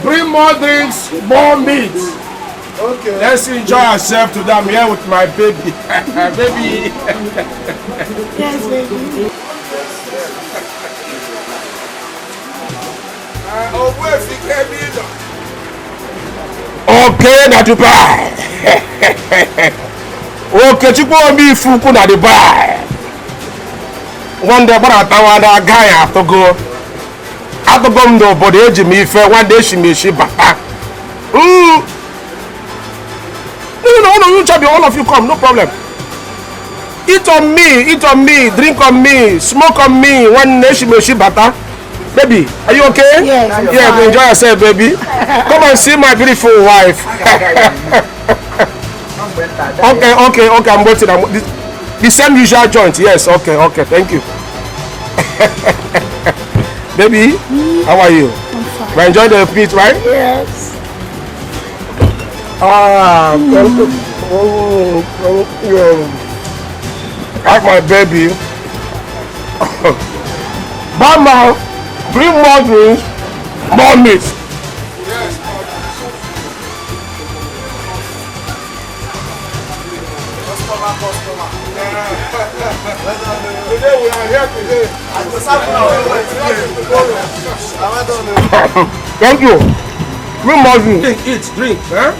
Bring more drinks, more meat. Okay. Let's enjoy ourselves today. I'm here with my baby. Baby. Yes, baby. Okay, na Dubai. Okay, you go me fuku na Dubai. One day, but I that guy have to go. I have to go no, but the age me fair. One day she bata. No, you chop all of you come, no problem. Eat on me, drink on me, smoke on me. One day she bata. Baby, are you okay? Yes. Yeah, enjoy yourself, baby. Come and see my beautiful wife. Okay. I'm waiting. The same usual joint. Yes. Okay. Thank you. Baby, how are you? I'm fine. You enjoy the meat, right? Yes. Like my baby. Mama, bring more drinks, more meat. Yes. Customer. Today we are here today. Thank you. Bring more drinks. Eat, drink. Huh?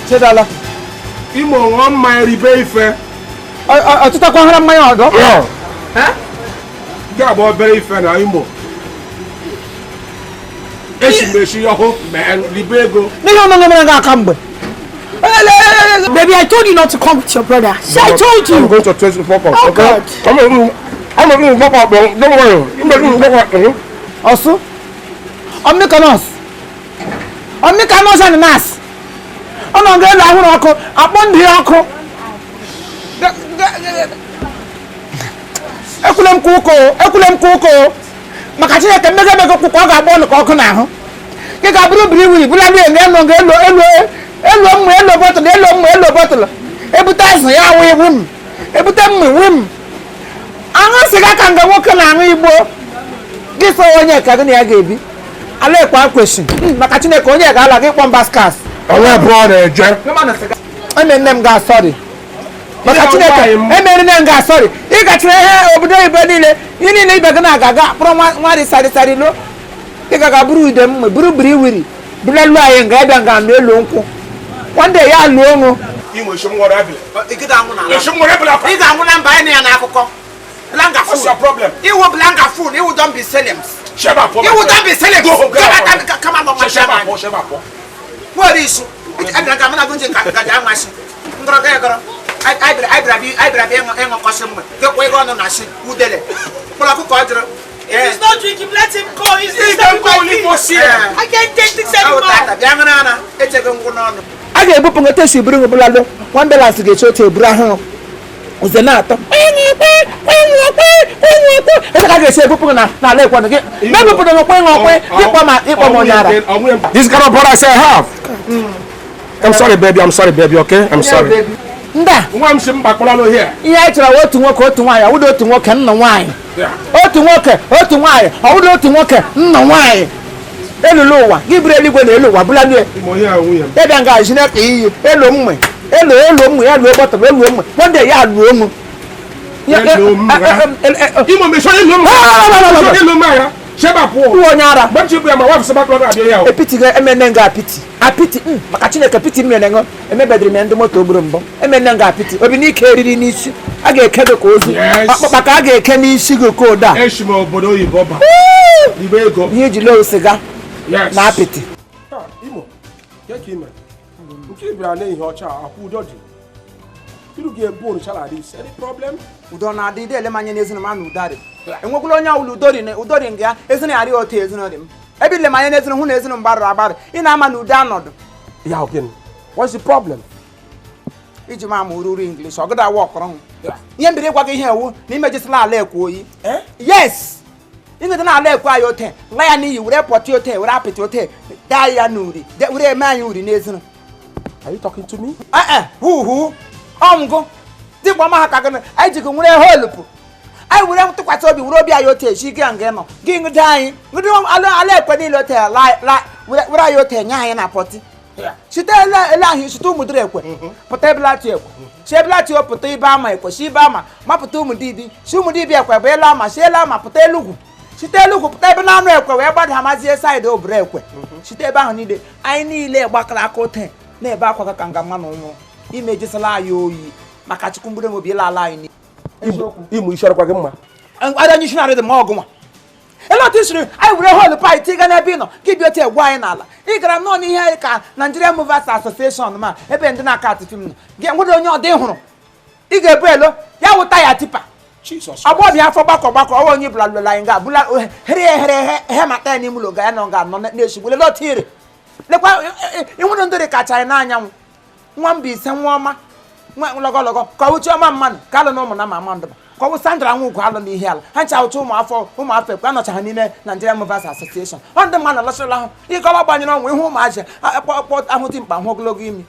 Chedala. Imo one my ribe ife. Tuta kwa hara mmanya odo. Yeah. Huh? Ga bo very ife na Imo. Meshi your hope man libego. Baby, I told you not to come with your brother. So I told you. I'm going to 24 pounds. Oh, Okay. God. I'm going to walk. Don't worry. Also, Omnikanos and Nas. I'm not going to go upon the uncle. Ekulem kuko. Makachina can make a cook on the coconut. Get a blue brewery, Bulami and Hello bottle. Every time I win. Every time we win. I'm not saying I can go walk on. This one I gave you. I like one question. Makachine Konya, I like one basket. I want brother, Jack. I mean, them guys, sorry. Makachine, I mean, them guys, sorry. You got your hair over there, Benny. You need to got from one side, look. You got brew them, brew brewery. Blood lying, Gadan, and one day, I know. You will show more rebel. You show more rebel. You got one and buy an alcohol. Blanca, what's your problem? You will Blanca food, you will don't be selling. Shut up. You will not be selling. Come on, my shaman. What is I'm not going to get down my son. I grab him a customer. Get way on a ship. Who did it? He's not drinking, let him go. He's not going to I can't take this anymore. It's a good one. I get a book on the test you bring a blood. One balance to get your table. Was the night. This kind of brother I say I have. I'm sorry, baby, okay? I'm sorry. I'm here. Yeah, I want to work to why I would to work and no wine. To why I would to work no wine. Hello, give really good. Hello, blood. That guy is not hello. Hello, bottom. One day, I room. But you be my wife's about a pity, a pity. A pity, Macachina pity me and a bedroom and the motor brumbo. A menanga pity. Or be carried in issue. I get Kado. Yes, but I get Kenny Sigo Koda. Eshimo Bodo Boba. You will go. Here's your low cigar. Yes, na pity. Imo, get him. You keep your name, your child, who dodgy. You get born, shall I this? Any problem? We don't have the Lemon is a man who died. And what will Udorin, isn't it? I do tears on him. Every Lemon is who isn't about in a man who down. Yeah, again. What's the problem? It's your mom who English. I got to walk around. Yeah, be walking here. The images la lake. Yes. In the lake, why your ten. Lion, you report your tail, wrap it your tail. Die nudie. That would a man you in. Are you talking to me? Who? Go. The Mama Kagan, I took a hole. I will have to quite obi will be a yote, she can get no. Ging dying. We don't allow Penny Lotte like where are your 10 and a potty. She tell her she told Mudreque, Potable, she black your potato bama, she bama, Maputum didi, she would be a quabella, Mashella, Mapotelu. She tell look potable where about Hamazia side of breakwe. She tell Bahani, I need a bacala cote, near Bacca Kangamano. Images allow you, Makachukumbu will be a line. You shall go. And why don't you shout the Morguma? A lot is true. I will hold the pie, take an abino, give your tail wine. You can not hear Nigeria Movers Association, man. A pendant cat to him. Get what on your day. Igabello, ya will tie a tipper. Jesus. I want you for back or back or you blood lying up. Hemata Nimuloga, no God, no nation will not hear it. You wouldn't do the catch I know. One be some woman. Logo, call your man, Calonoma, Amanda. Call Sandra who call on the hill. And shall to my for whom I felt not Hanine, Nigeria Movers Association. On the man of Lasala, you call up on your own with whom I put him by Hoglogi.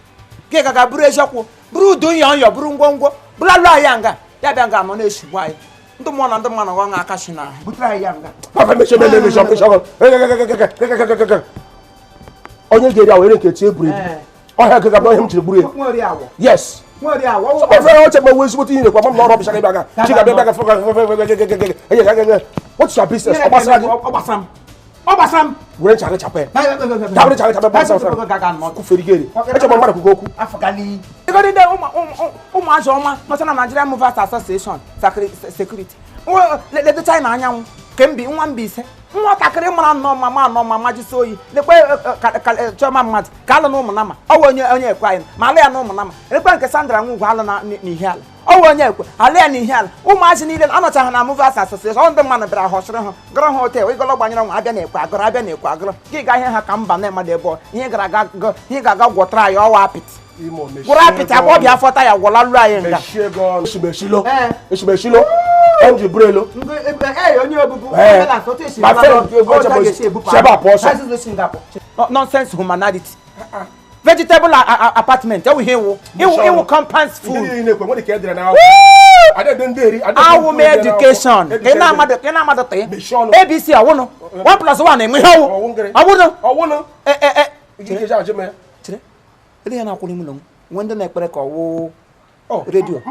Gaga Brejaco, Brew doing on your broom gongo, Blala Yanga, Yabanga Monish, why? The one on the man of one Akashina, Butra Yanga. Papa, make on your day, I will get you breed. I have to go him to the breed. Yes. Well, yeah, what what's your business? Obasam. We're in charge of it. Security. Well, let the China can be one beast. What I can no mamma just so you. The way German mat, Calano Nama. Oh, when you're crying, Malaya no Nama. The Cassandra move Alana Nihal. Oh, when you're Alea Nihal. Oh, my needed Anatana Movers Association on the man of the hospital. Grand Hotel, we go up on your own Abene Quagro. Gig I have come by my dear boy. Here got go try all rapid. Rapid, I bought your photo. I will lie. Shilo. Andrew Brelo. My friend, nonsense humanity. Vegetable apartment. You will compound food. I will make education. ABC, I won't. 1 + 1. I won't. When the neck break or radio.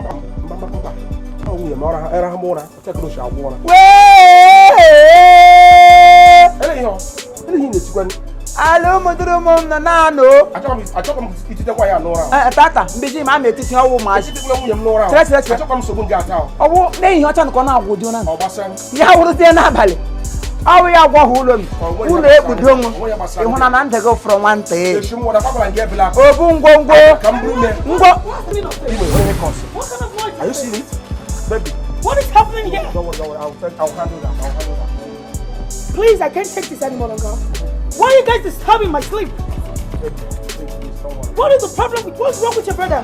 Oh, we are era mora. Take a shot water. Hello, Maduro Nano. I told him it's the way I know. Tata, busy man, it's how much. Let's come so good. Oh, nay, you're not going to would you know? Yeah, what is there now, Valley? Oh, we are Wahulum. Who let you do? You want to go from one day. Oh, boom, go, come, are you seeing it? Baby. What is happening here? Don't worry, I'll handle that. Please, I can't take this anymore longer. Why are you guys disturbing my sleep? What is the problem? What's wrong with your brother?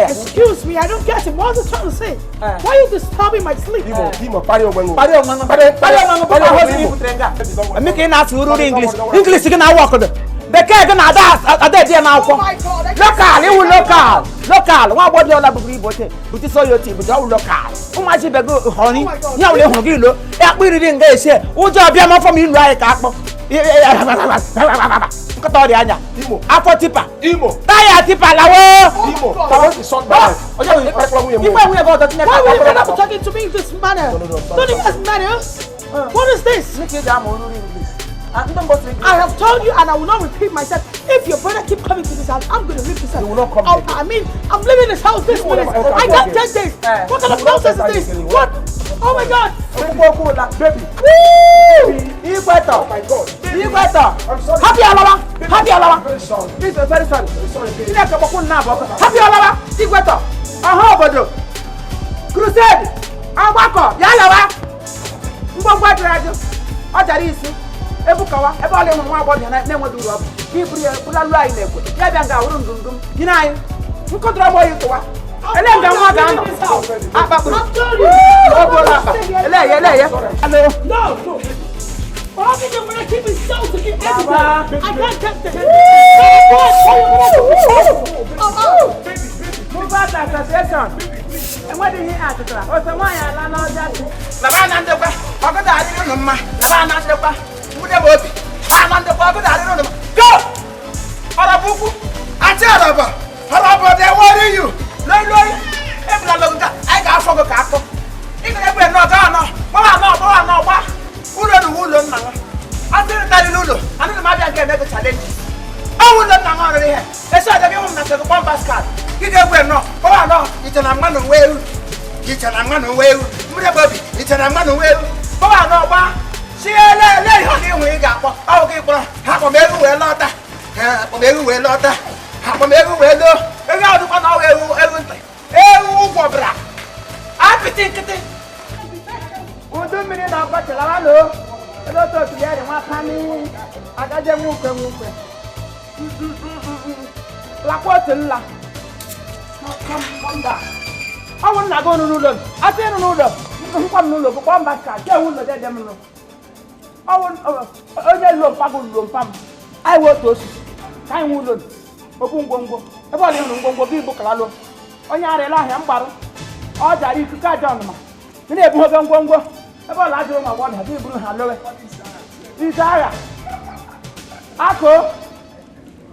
Excuse me, I don't get it. What was he trying to say? Why are you disturbing my sleep? English you can walk on the cat and other now. Local. What about your laboratory? But it's all your team, but all local. Who much you go, honey? Now we didn't get here. What job you have from you right? After tipper. Tire tipper. Why are you talking to me in this manner? Don't you guys matter? What is this? I have told you and I will not repeat myself. If your brother keep coming to this house, I'm going to leave this house. I mean, I'm leaving this house this minute. I got 10 days. What kind of nonsense is this? What? Oh my God. Baby. You better. Oh my God. You better. Happy Alaba. Happy Alaba. Very sorry. Very sorry. Happy Alaba. You better. Bodo. Crusade. Awako. Yalawa. Mbogwa radio. Ojarisi. Ebukawa, ebale mo wa body na nwe duru obu. Ki bula lu ayi lekwe. Ya bia nga wuru ndundum. Yina ayi. Nkodro boy to wa. Ele nga nwa ga no. Ababu. Ele. Hello. No. How can you want to keep it so to keep everything? I can't take this. Move na association. And what did he ask? Oh, so why I learn all that? Nabana ndekwa. Ogoda adịrị unu mma. Nabana ndekwa. Mude bobi. Ana ndekwa ogoda adịrị unu mma. Go! Arabuku. Ati araba. Araba they worry you. Loi. Ebla loguta. I ga afọ go ka akọ. Ike egbe no ga no. Bawa no gba. Ulo nna nwa. Asịrị tali lulo. Anu ma bịa nke eme challenge. Awu lo nna nwa rere he. Ese ade bi mu na se ko bomba scar. Ike egbe no. Bawa no. Ite na mma no wewu. Ite na mma no wewu. Mude bobi. Ite na mma no wewu. Bawa no gba. Si ele ho ni hu ga akpọ. Awu ki kpọrọ. Ha kpọ megu we lọta. Ha kpọ megu we lọta. Ha kpọ megu we lo. Ege ọdụ kwa na ewu nta. Ewu gwọbra. Apịtị nkịtị. Udu mmiri na ọkọchị lawa lo. Ebe otu otu ya dị nwa pami. Agaje nwukwe. Lakwa otu nla. Kọmba. Ọ bụ nna gị ọnụ n'ụlọ m. Asị ịnụ n'ụlọ. Nkwa m n'ụlọ bụ kpọmba ka ke ewu ụlọ dede m nụ. Ọ bụ onye lụọ mpa gụ lụọ mpa m. Anyị wee otu osisi. Ka anyị nwe ụlọ m. Obu ngwongwo. Ebe ọ dị ịnụ ngwongwo bụ igbo kala lụọ. Onye arịla ahịa mgbarụ. Ọ jara ikuku aja ọnụma. Ị na-ebu oge ngwongwo. Ebe ọ la ajụrụ ma ọ bụ ọ na-abịa iburu ha lụwe. Ise agha. Akụ.